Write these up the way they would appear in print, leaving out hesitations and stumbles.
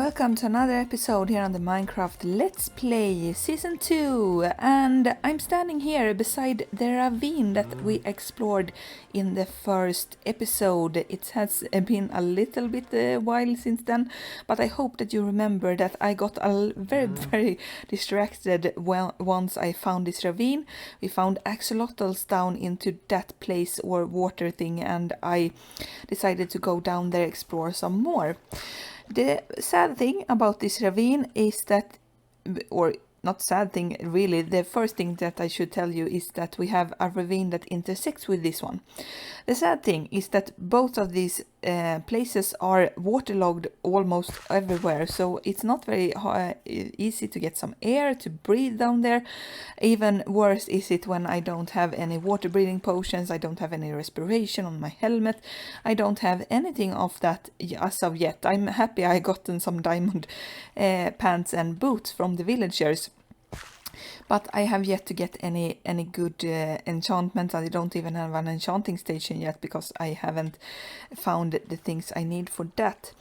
Welcome to another episode here on the Minecraft Let's Play Season 2, and I'm standing here beside the ravine that we explored in the first episode. It has been a little bit while since then, but I hope that you remember that I got very distracted once I found this ravine. We found axolotls down into that place or water thing, and I decided to go down there explore some more. The sad thing about this ravine is that, or not sad thing really, the first thing that I should tell you is that we have a ravine that intersects with this one. The sad thing is that both of these places are waterlogged almost everywhere, so it's not very easy to get some air to breathe down there. Even worse is it when I don't have any water breathing potions, I don't have any respiration on my helmet, I don't have anything of that as of yet. I'm happy I gotten some diamond pants and boots from the villagers. But I have yet to get any good enchantments. I don't even have an enchanting station yet because I haven't found the things I need for that.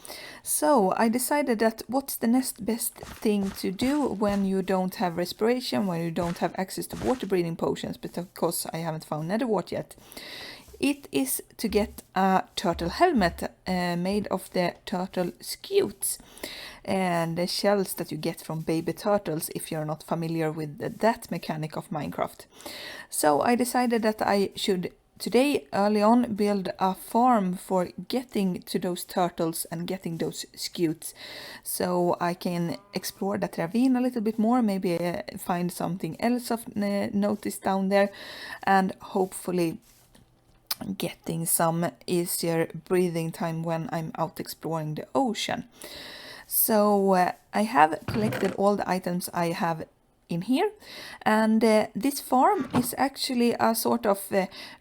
So I decided that what's the next best thing to do when you don't have respiration, when you don't have access to water breathing potions, because I haven't found netherwort yet. It is to get a turtle helmet made of the turtle scutes and the shells that you get from baby turtles if you're not familiar with that mechanic of Minecraft. So I decided that I should today early on build a farm for getting to those turtles and getting those scutes, so I can explore that ravine a little bit more, maybe find something else of notice down there, and hopefully getting some easier breathing time when I'm out exploring the ocean. So I have collected all the items I have in here, and this farm is actually a sort of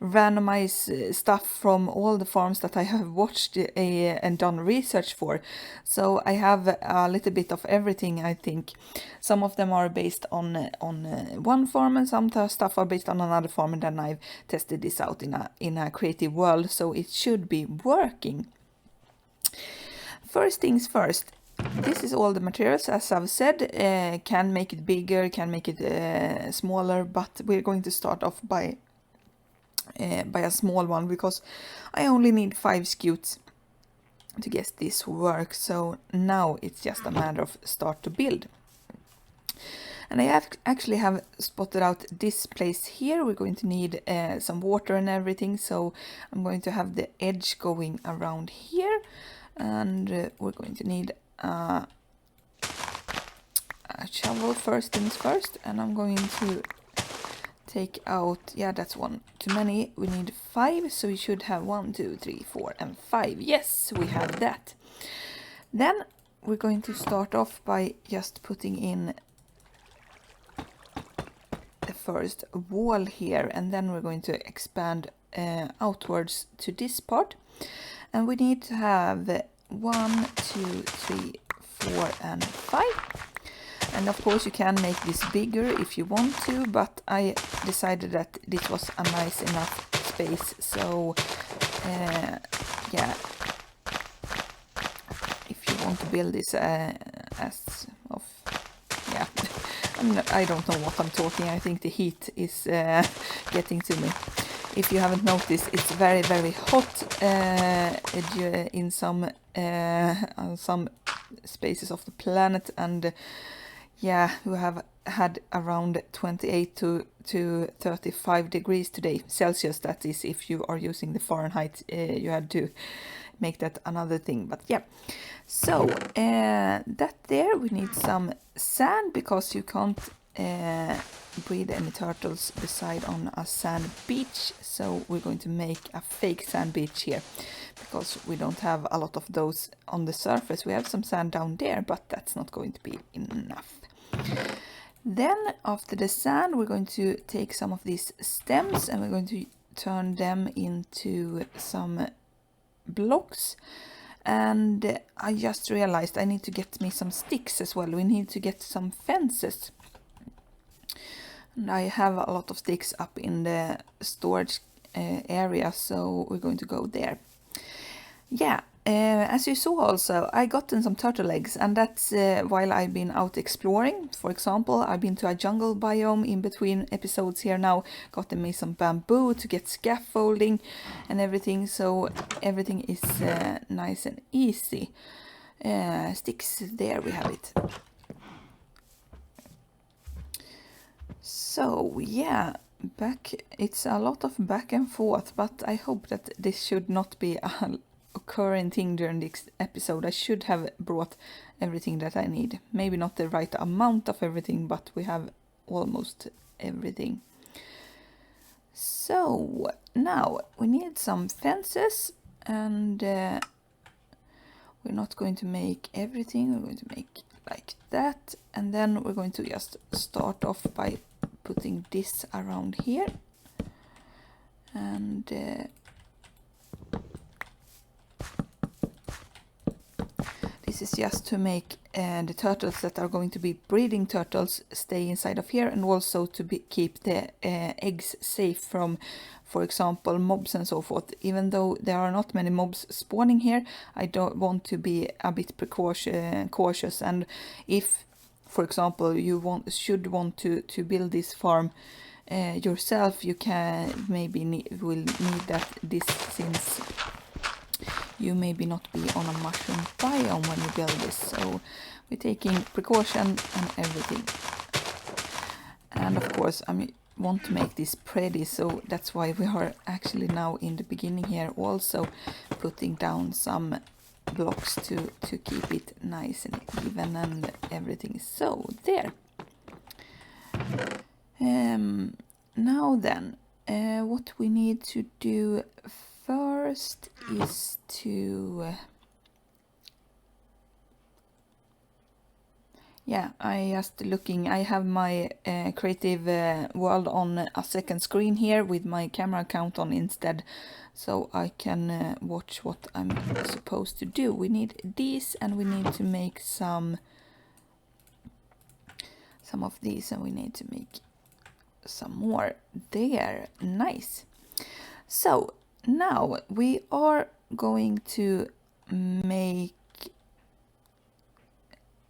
randomized stuff from all the farms that I have watched and done research for. So I have a little bit of everything, I think. Some of them are based on one farm, and some stuff are based on another farm, and then I've tested this out in a creative world, so it should be working. First things first. This is all the materials, as I've said. Can make it bigger, can make it smaller, but we're going to start off by a small one because I only need 5 scutes to get this work. So now it's just a matter of start to build. And I actually have spotted out this place here. We're going to need some water and everything, so I'm going to have the edge going around here, and we're going to need a shovel first things first, and I'm going to take out, yeah, that's one too many. We need 5, so we should have 1, 2, 3, 4 and 5. Yes, we have that. Then we're going to start off by just putting in the first wall here, and then we're going to expand outwards to this part, and we need to have 1, 2, 3, 4 and 5. And of course you can make this bigger if you want to, but I decided that this was a nice enough space. So yeah, if you want to build this as of, yeah, I don't know what I'm talking. I think the heat is getting to me. If you haven't noticed, it's very hot in some spaces of the planet, and yeah, we have had around 28 to 35 degrees today, Celsius. That is, if you are using the Fahrenheit, you had to make that another thing. But yeah, so that there, we need some sand because you can't breed any turtles beside on a sand beach, so we're going to make a fake sand beach here because we don't have a lot of those on the surface. We have some sand down there, but that's not going to be enough. Then after the sand, we're going to take some of these stems and we're going to turn them into some blocks. And I just realized I need to get me some sticks as well. We need to get some fences. And I have a lot of sticks up in the storage area, so we're going to go there. Yeah, as you saw also, I gotten some turtle eggs, and that's while I've been out exploring. For example, I've been to a jungle biome in between episodes here now, gotten me some bamboo to get scaffolding and everything, so everything is nice and easy. Sticks, there we have it. So yeah, it's a lot of back and forth, but I hope that this should not be a occurring thing during this episode. I should have brought everything that I need. Maybe not the right amount of everything, but we have almost everything. So now we need some fences, and we're not going to make everything. We're going to make like that, and then we're going to just start off by putting this around here, and this is just to make the turtles that are going to be breeding turtles stay inside of here, and also to keep the eggs safe from, for example, mobs and so forth. Even though there are not many mobs spawning here, I don't want to be a bit cautious, and if, for example, you should want to build this farm yourself, you can maybe will need this, since you maybe not be on a mushroom biome when you build this. So we're taking precaution and everything. And of course I want to make this pretty, so that's why we are actually now in the beginning here also putting down some blocks to keep it nice and even and everything. So there. Now then, what we need to do first is to I just looking, I have my creative world on a second screen here with my camera account on instead, so I can watch what I'm supposed to do. We need these, and we need to make some of these, and we need to make some more there. Nice. So now we are going to make,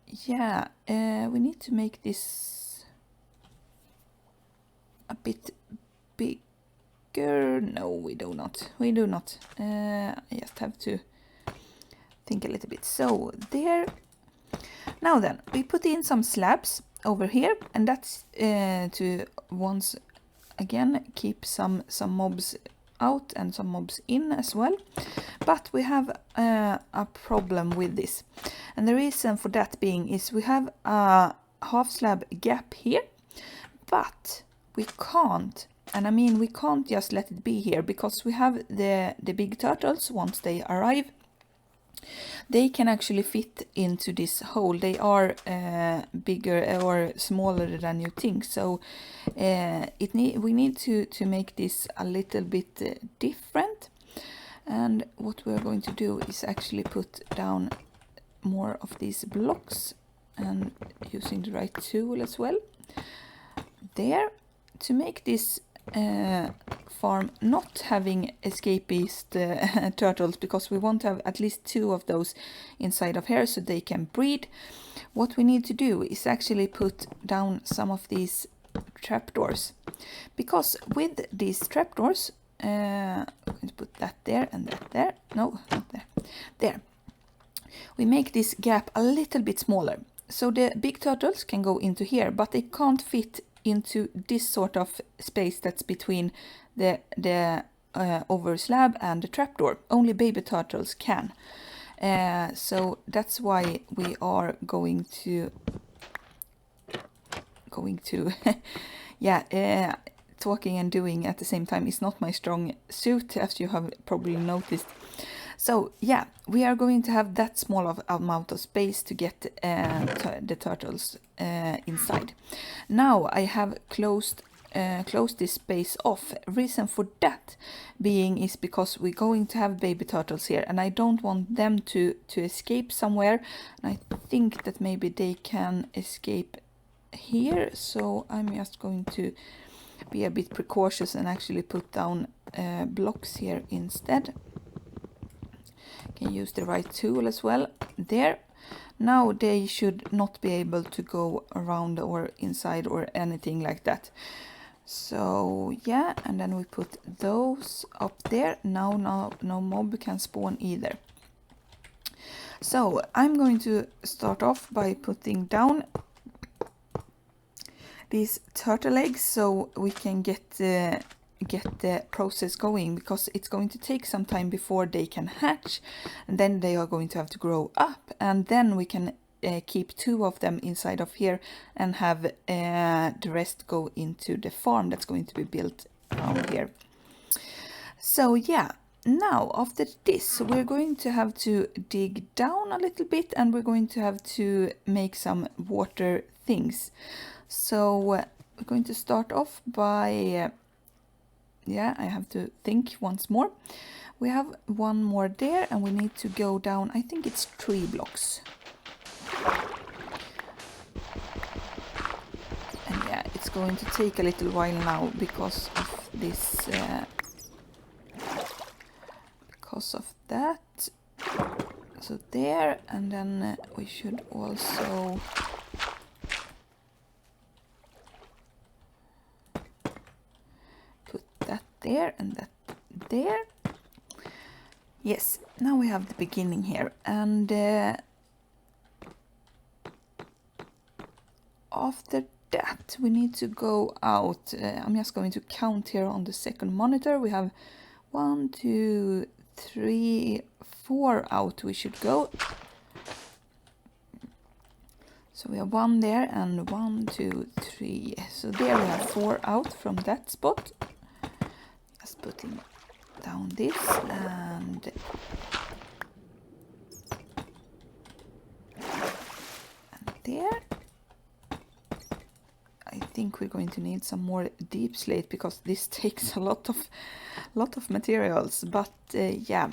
we need to make this a bit bigger. No, we do not. I just have to think a little bit. So there. Now then, we put in some slabs over here, and that's to once again keep some mobs out and some mobs in as well. But we have a problem with this, and the reason for that being is we have a half slab gap here, but we can't, and I mean we can't just let it be here, because we have the big turtles. Once they arrive, they can actually fit into this hole. They are bigger or smaller than you think, so we need to make this a little bit different. And what we're going to do is actually put down more of these blocks, and using the right tool as well there, to make this farm not having escapist turtles, because we want to have at least 2 of those inside of here so they can breed. What we need to do is actually put down some of these trapdoors, because with these trapdoors, I'm going to put that there and that there. No, not there. There. We make this gap a little bit smaller, so the big turtles can go into here, but they can't fit into this sort of space that's between the over slab and the trapdoor. Only baby turtles can. So that's why we are going to talking and doing at the same time is not my strong suit, as you have probably noticed. So yeah, we are going to have that small of amount of space to get the turtles inside. Now I have closed this space off. Reason for that being is because we're going to have baby turtles here, and I don't want them to escape somewhere. And I think that maybe they can escape here, so I'm just going to be a bit precautious and actually put down blocks here instead. can use the right tool as well. There. Now they should not be able to go around or inside or anything like that. So yeah, and then we put those up there. Now no mob can spawn either. So I'm going to start off by putting down these turtle eggs so we can get the process going, because it's going to take some time before they can hatch, and then they are going to have to grow up, and then we can keep 2 of them inside of here and have the rest go into the farm that's going to be built around here. So yeah, now after this we're going to have to dig down a little bit, and we're going to have to make some water things. So we're going to start off by yeah, I have to think once more. We have 1 more there, and we need to go down, I think it's 3 blocks. And yeah, it's going to take a little while now because of this, because of that. So there, and then we should also put that there and that there. Yes, now we have the beginning here, and after that we need to go out. I'm just going to count here on the second monitor. We have 1, 2, 3, 4 out we should go. So we have 1 there and 1, 2, 3. So there we have 4 out from that spot. Just putting down this and there. I think we're going to need some more deep slate because this takes a lot of materials, but yeah.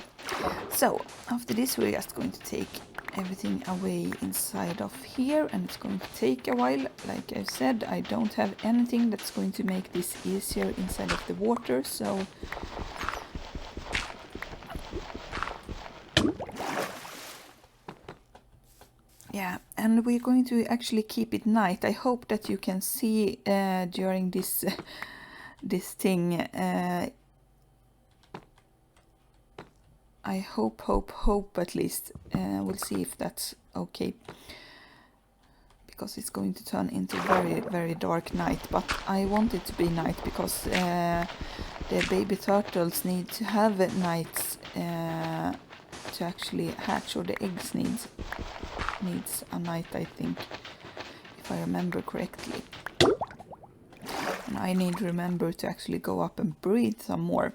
So after this we're just going to take everything away inside of here, and it's going to take a while. Like I said, I don't have anything that's going to make this easier inside of the water, so yeah, and we're going to actually keep it night. I hope that you can see during this this thing. I hope at least. We'll see if that's okay, because it's going to turn into very dark night. But I want it to be night because the baby turtles need to have nights to actually hatch, or the eggs needs a night, I think, if I remember correctly. And I need to remember to actually go up and breathe some more.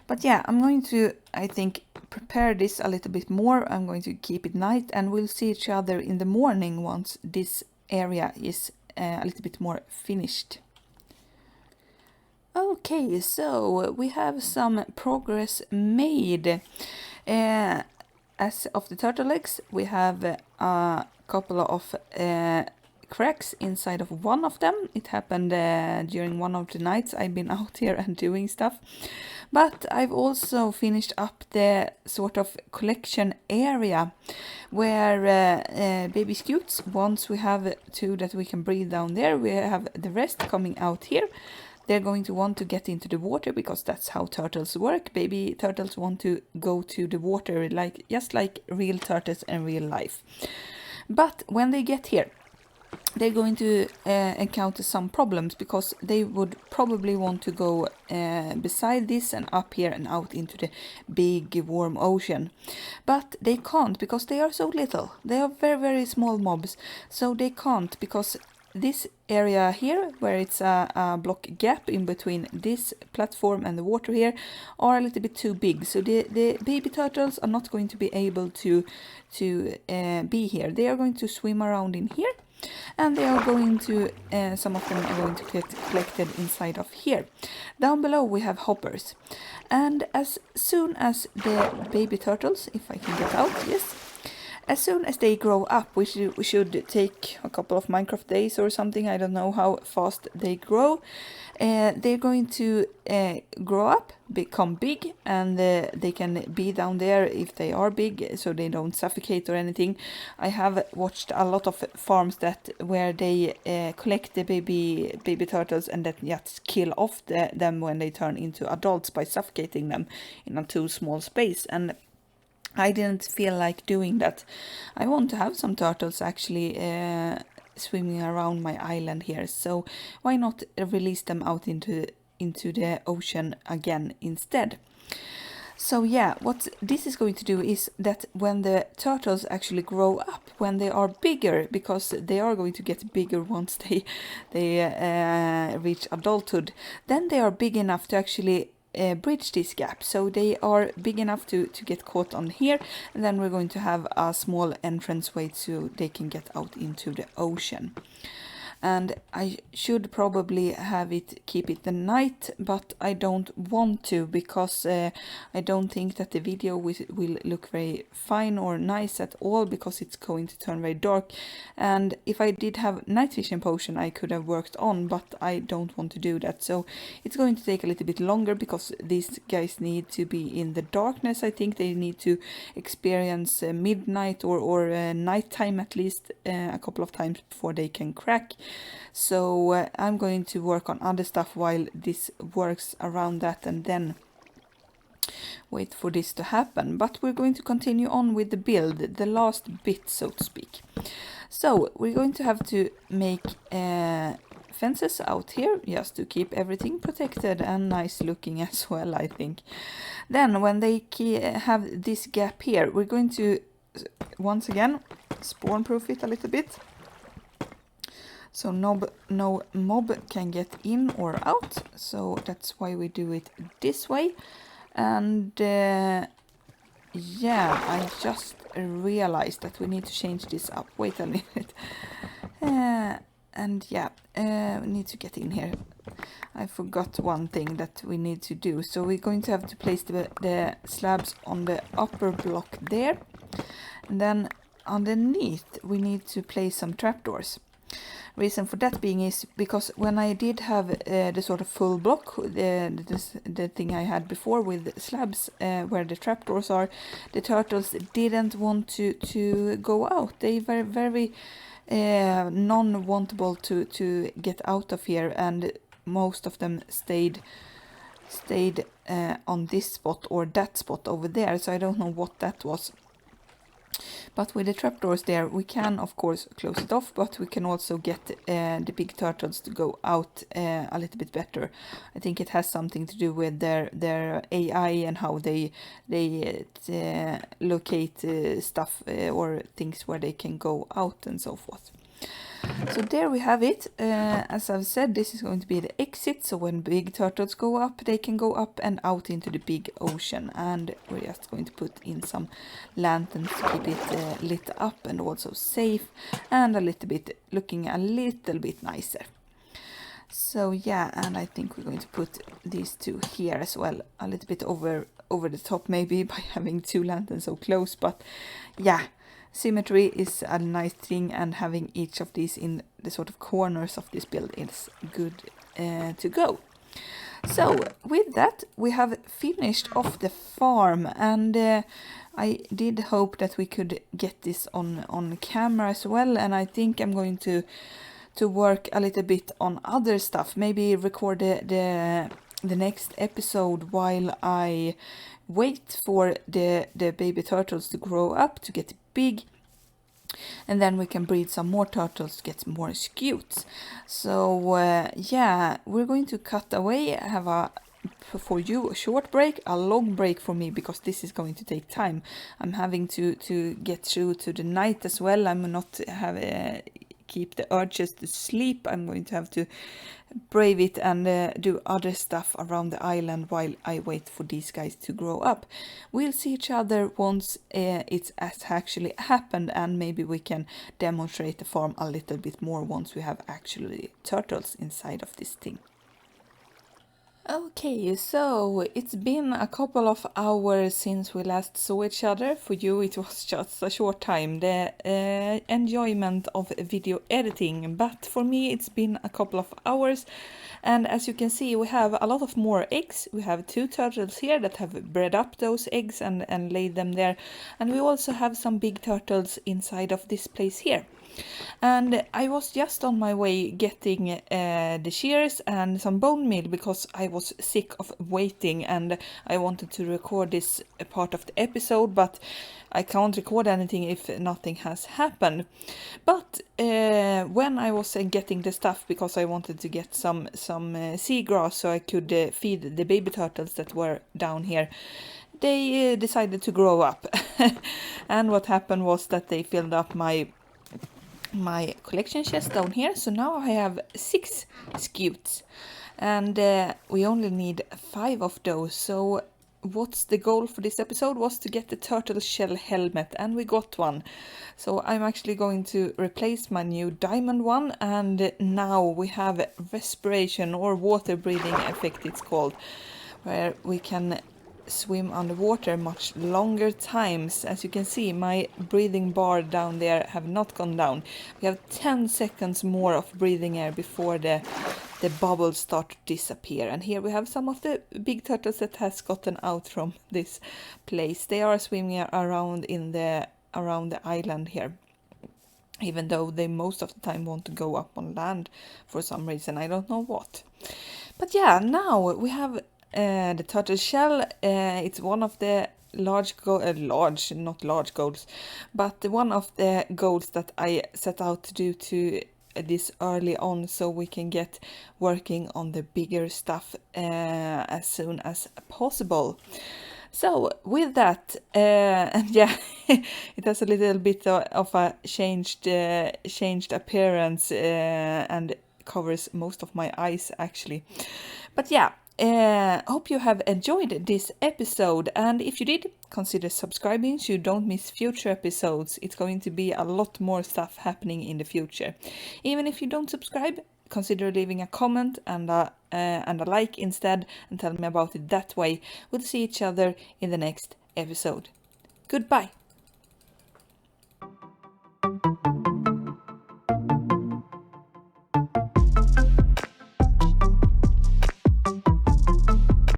But yeah, I'm going to, I think, prepare this a little bit more. I'm going to keep it night, and we'll see each other in the morning once this area is a little bit more finished. Okay, so we have some progress made. As of the turtle eggs, we have a couple of cracks inside of one of them. It happened during one of the nights I've been out here and doing stuff. But I've also finished up the sort of collection area where baby scutes, once we have 2 that we can breathe down there, we have the rest coming out here. They're going to want to get into the water because that's how turtles work. Baby turtles want to go to the water just like real turtles in real life. But when they get here, they're going to encounter some problems, because they would probably want to go beside this and up here and out into the big warm ocean. But they can't because they are so little. They are very small mobs. So they can't, because this area here, where it's a block gap in between this platform and the water here, are a little bit too big. So the baby turtles are not going to be able to be here. They are going to swim around in here, and they are going to, some of them are going to get collected inside of here. Down below we have hoppers. And as soon as the baby turtles, if I can get out, yes, as soon as they grow up, we should take a couple of Minecraft days or something. I don't know how fast they grow. They're going to grow up, become big, and they can be down there if they are big, so they don't suffocate or anything. I have watched a lot of farms where they collect the baby turtles and then just kill off them when they turn into adults by suffocating them in a too small space, and I didn't feel like doing that. I want to have some turtles actually swimming around my island here, so why not release them out into the ocean again instead. So yeah, what this is going to do is that when the turtles actually grow up, when they are bigger, because they are going to get bigger once they reach adulthood, then they are big enough to actually bridge this gap. So they are big enough to get caught on here, and then we're going to have a small entrance way so they can get out into the ocean. And I should probably keep it the night, but I don't want to, because I don't think that the video will look very fine or nice at all, because it's going to turn very dark. And if I did have night vision potion, I could have worked on, but I don't want to do that. So it's going to take a little bit longer, because these guys need to be in the darkness. I think they need to experience midnight or nighttime at least a couple of times before they can crack. So I'm going to work on other stuff while this works around that, and then wait for this to happen. But we're going to continue on with the build, the last bit, so to speak. So we're going to have to make fences out here, just to keep everything protected and nice looking as well, I think. Then when they have this gap here, we're going to once again spawn proof it a little bit, so no mob can get in or out. So that's why we do it this way. And yeah, I just realized that we need to change this up. Wait a minute. And yeah, we need to get in here. I forgot one thing that we need to do. So we're going to have to place the slabs on the upper block there. And then underneath we need to place some trapdoors. Reason for that being is because when I did have the sort of full block, the thing I had before with slabs where the trapdoors are, the turtles didn't want to go out. They were very non-wantable to get out of here, and most of them stayed on this spot or that spot over there. So I don't know what that was. But with the trapdoors there, we can of course close it off, but we can also get the big turtles to go out a little bit better. I think it has something to do with their AI and how they locate stuff or things where they can go out and so forth. So there we have it. As I've said, this is going to be the exit, so when big turtles go up, they can go up and out into the big ocean. And we're just going to put in some lanterns to keep it lit up and also safe, and looking a little bit nicer. So yeah, and I think we're going to put these two here as well, a little bit over the top maybe by having two lanterns so close, but yeah. Symmetry is a nice thing, and having each of these in the sort of corners of this build is good to go. So with that, we have finished off the farm, and I did hope that we could get this on camera as well, and I think I'm going to work a little bit on other stuff, maybe record the next episode while I wait for the baby turtles to grow up, to get big, and then we can breed some more turtles to get more scutes. So yeah, we're going to cut away, have for you a short break, a long break for me, because this is going to take time. I'm having to get through to the night as well. I'm not keep the urges to sleep. I'm going to have to brave it and do other stuff around the island while I wait for these guys to grow up. We'll see each other once it has actually happened, and maybe we can demonstrate the farm a little bit more once we have actually turtles inside of this thing. Okay, so it's been a couple of hours since we last saw each other. For you, it was just a short time, the enjoyment of video editing, but for me, it's been a couple of hours. And as you can see, we have a lot of more eggs. We have 2 turtles here that have bred up those eggs and laid them there. And we also have some big turtles inside of this place here. And I was just on my way getting the shears and some bone meal because I was sick of waiting and I wanted to record this part of the episode, but I can't record anything if nothing has happened. But when I was getting the stuff, because I wanted to get some seagrass so I could feed the baby turtles that were down here, they decided to grow up. And what happened was that they filled up my collection chest down here, so now I have 6 scutes, and we only need 5 of those. So what's the goal for this episode was to get the turtle shell helmet, and we got one. So I'm actually going to replace my new diamond one, and now we have respiration or water breathing effect, it's called, where we can swim underwater much longer times. As you can see, my breathing bar down there have not gone down. We have 10 seconds more of breathing air before the bubbles start to disappear. And here we have some of the big turtles that has gotten out from this place. They are swimming around around the island here, even though they most of the time want to go up on land for some reason. I don't know what. But yeah, now we have the turtle shell. It's one of the not large goals, but one of the goals that I set out to do to this early on, so we can get working on the bigger stuff as soon as possible. So with that, and yeah, it has a little bit of a changed appearance and covers most of my eyes actually. But yeah, hope you have enjoyed this episode, and if you did, consider subscribing so you don't miss future episodes. It's going to be a lot more stuff happening in the future. Even if you don't subscribe, consider leaving a comment and a like instead, and tell me about it that way. We'll see each other in the next episode. Goodbye.